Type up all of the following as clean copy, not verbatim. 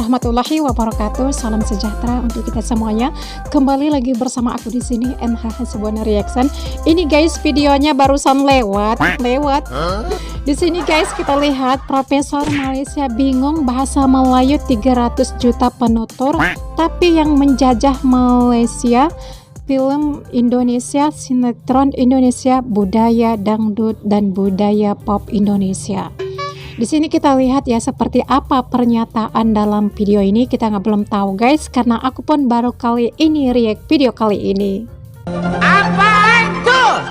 warahmatullahi wabarakatuh. Salam sejahtera untuk kita semuanya. Kembali lagi bersama aku di sini MH Hasbona Reaction. Ini guys, videonya barusan lewat. Di sini guys, kita lihat Profesor Malaysia bingung bahasa Melayu 300 juta penutur, tapi yang menjajah Malaysia film Indonesia, sinetron Indonesia, budaya dangdut dan budaya pop Indonesia. Di sini kita lihat ya seperti apa pernyataan dalam video ini. Kita belum tahu guys, karena aku pun baru kali ini react video kali ini. Apaan tuh?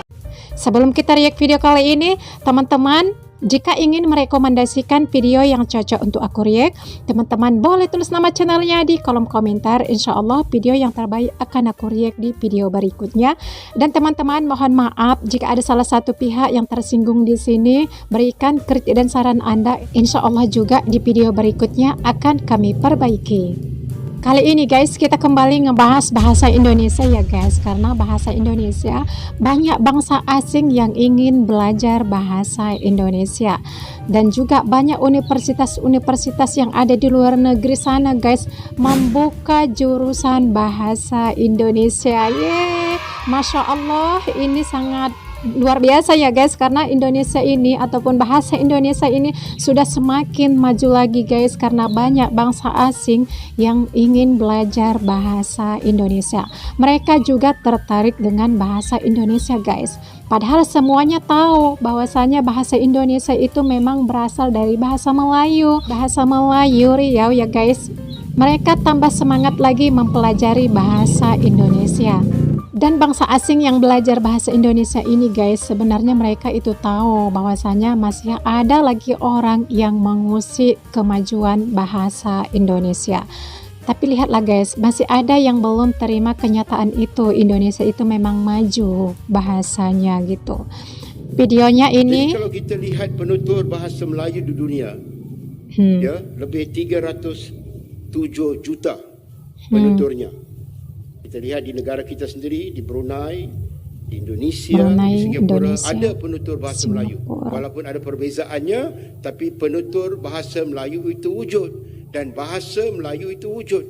Sebelum kita react video kali ini, teman-teman, jika ingin merekomendasikan video yang cocok untuk aku react, teman-teman boleh tulis nama channelnya di kolom komentar. Insya Allah video yang terbaik akan aku react di video berikutnya. Dan teman-teman mohon maaf jika ada salah satu pihak yang tersinggung di sini. Berikan kritik dan saran Anda, insya Allah juga di video berikutnya akan kami perbaiki. Kali ini guys, kita kembali ngebahas bahasa Indonesia ya guys, karena bahasa Indonesia banyak bangsa asing yang ingin belajar bahasa Indonesia, dan juga banyak universitas-universitas yang ada di luar negeri sana guys membuka jurusan bahasa Indonesia. Yeay, Masya Allah, ini sangat luar biasa ya guys, karena Indonesia ini ataupun bahasa Indonesia ini sudah semakin maju lagi guys, karena banyak bangsa asing yang ingin belajar bahasa Indonesia. Mereka juga tertarik dengan bahasa Indonesia guys, padahal semuanya tahu bahwasanya bahasa Indonesia itu memang berasal dari bahasa Melayu Riau ya guys. Mereka tambah semangat lagi mempelajari bahasa Indonesia. Dan bangsa asing yang belajar bahasa Indonesia ini guys, sebenarnya mereka itu tahu bahwasanya masih ada lagi orang yang mengusik kemajuan bahasa Indonesia. Tapi lihatlah guys, masih ada yang belum terima kenyataan itu. Indonesia itu memang maju bahasanya gitu. Videonya ini. Jadi kalau kita lihat penutur bahasa Melayu di dunia, ya, lebih 307 juta penuturnya. Kita lihat di negara kita sendiri, di Brunei, di Indonesia, di Singapura, ada penutur bahasa Melayu. Walaupun ada perbezaannya, tapi penutur bahasa Melayu itu wujud, dan bahasa Melayu itu wujud.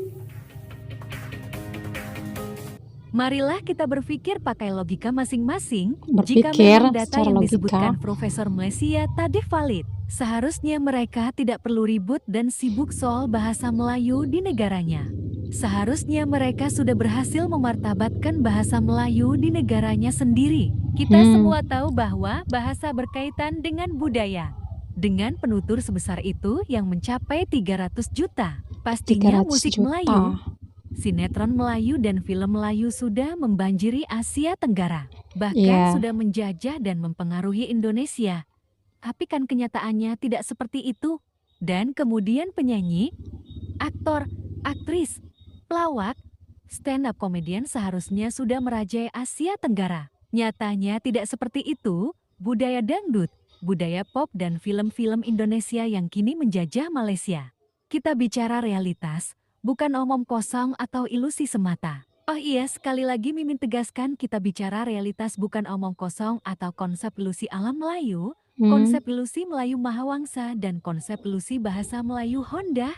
Marilah kita berpikir pakai logika masing-masing. Jika memang data yang logika disebutkan Profesor Malaysia tadi valid, seharusnya mereka tidak perlu ribut dan sibuk soal bahasa Melayu di negaranya. Seharusnya mereka sudah berhasil memartabatkan bahasa Melayu di negaranya sendiri. Kita semua tahu bahwa bahasa berkaitan dengan budaya. Dengan penutur sebesar itu yang mencapai 300 juta, pastinya 300 musik juta. Melayu, sinetron Melayu dan film Melayu sudah membanjiri Asia Tenggara. Bahkan sudah menjajah dan mempengaruhi Indonesia. Tapi kan kenyataannya tidak seperti itu. Dan kemudian penyanyi, aktor, aktris, pelawak, stand-up komedian seharusnya sudah merajai Asia Tenggara. Nyatanya tidak seperti itu. Budaya dangdut, budaya pop dan film-film Indonesia yang kini menjajah Malaysia. Kita bicara realitas, bukan omong kosong atau ilusi semata. Oh iya, sekali lagi Mimin tegaskan, kita bicara realitas bukan omong kosong atau konsep ilusi alam Melayu, konsep ilusi Melayu Mahawangsa dan konsep ilusi bahasa Melayu Honda.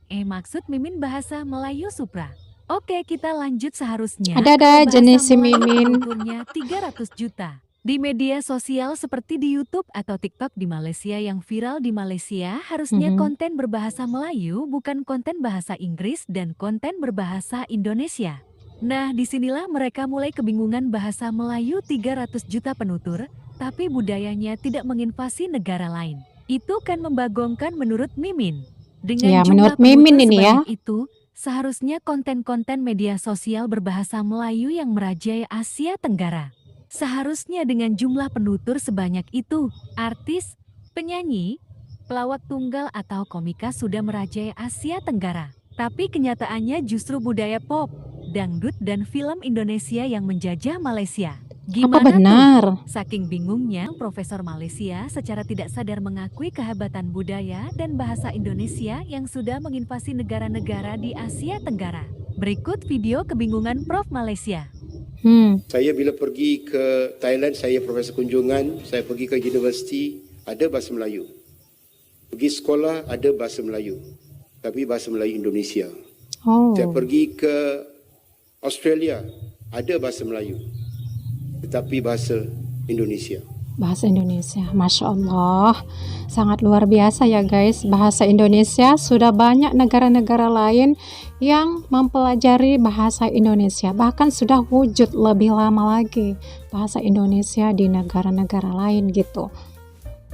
Maksud Mimin bahasa Melayu Supra. Oke, kita lanjut. Seharusnya ada jenis si Mimin. Penuturnya 300 juta. Di media sosial seperti di YouTube atau TikTok di Malaysia yang viral di Malaysia, harusnya konten berbahasa Melayu bukan konten bahasa Inggris dan konten berbahasa Indonesia. Nah, disinilah mereka mulai kebingungan. Bahasa Melayu 300 juta penutur, tapi budayanya tidak menginvasi negara lain. Itu kan membagongkan menurut Mimin. Dengan menurut jumlah Mimin penutur ini ya. sebanyak itu, seharusnya konten-konten media sosial berbahasa Melayu yang merajai Asia Tenggara. Seharusnya dengan jumlah penutur sebanyak itu, artis, penyanyi, pelawak tunggal atau komika sudah merajai Asia Tenggara. Tapi kenyataannya justru budaya pop, dangdut dan film Indonesia yang menjajah Malaysia. Gimana Apa benar? Saking bingungnya, Profesor Malaysia secara tidak sadar mengakui kehebatan budaya dan bahasa Indonesia yang sudah menginvasi negara-negara di Asia Tenggara. Berikut video kebingungan Prof Malaysia. Saya bila pergi ke Thailand, saya profesor kunjungan, saya pergi ke universiti, ada bahasa Melayu. Pergi sekolah, ada bahasa Melayu. tapi bahasa Melayu Indonesia. Oh. Saya pergi ke Australia, ada bahasa Melayu, tetapi bahasa Indonesia. Bahasa Indonesia, Masya Allah, sangat luar biasa ya guys. Bahasa Indonesia, sudah banyak negara-negara lain yang mempelajari bahasa Indonesia. Bahkan sudah wujud lebih lama lagi bahasa Indonesia di negara-negara lain gitu.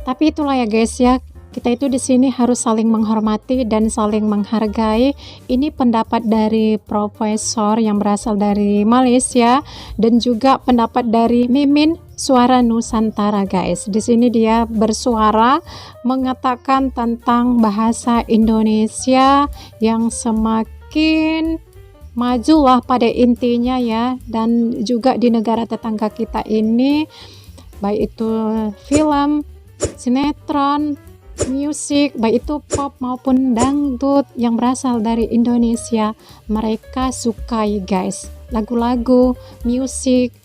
Tapi itulah ya guys ya, kita itu di sini harus saling menghormati dan saling menghargai. Ini pendapat dari profesor yang berasal dari Malaysia dan juga pendapat dari Mimin Suara Nusantara guys. Di sini dia bersuara mengatakan tentang bahasa Indonesia yang semakin majulah pada intinya ya, dan juga di negara tetangga kita ini, baik itu film, sinetron, musik, baik itu pop maupun dangdut yang berasal dari Indonesia, mereka sukai guys. Lagu-lagu, musik,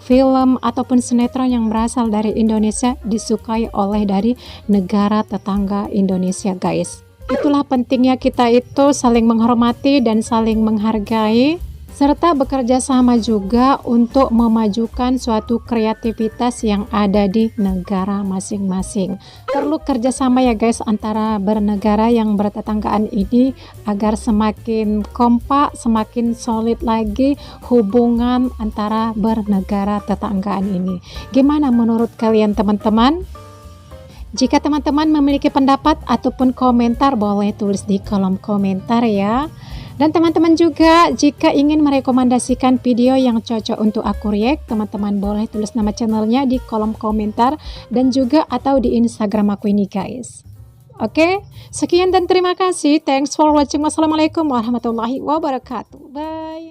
film ataupun sinetron yang berasal dari Indonesia disukai oleh dari negara tetangga Indonesia guys. Itulah pentingnya kita itu saling menghormati dan saling menghargai, serta bekerja sama juga untuk memajukan suatu kreativitas yang ada di negara masing-masing. Perlu kerjasama ya guys antara bernegara yang bertetanggaan ini agar semakin kompak, semakin solid lagi hubungan antara bernegara tetanggaan ini. Gimana menurut kalian teman-teman? Jika teman-teman memiliki pendapat ataupun komentar, boleh tulis di kolom komentar ya. Dan teman-teman juga jika ingin merekomendasikan video yang cocok untuk aku react, teman-teman boleh tulis nama channelnya di kolom komentar dan juga atau di Instagram aku ini guys. Oke, sekian dan terima kasih. Thanks for watching. Wassalamualaikum warahmatullahi wabarakatuh. Bye.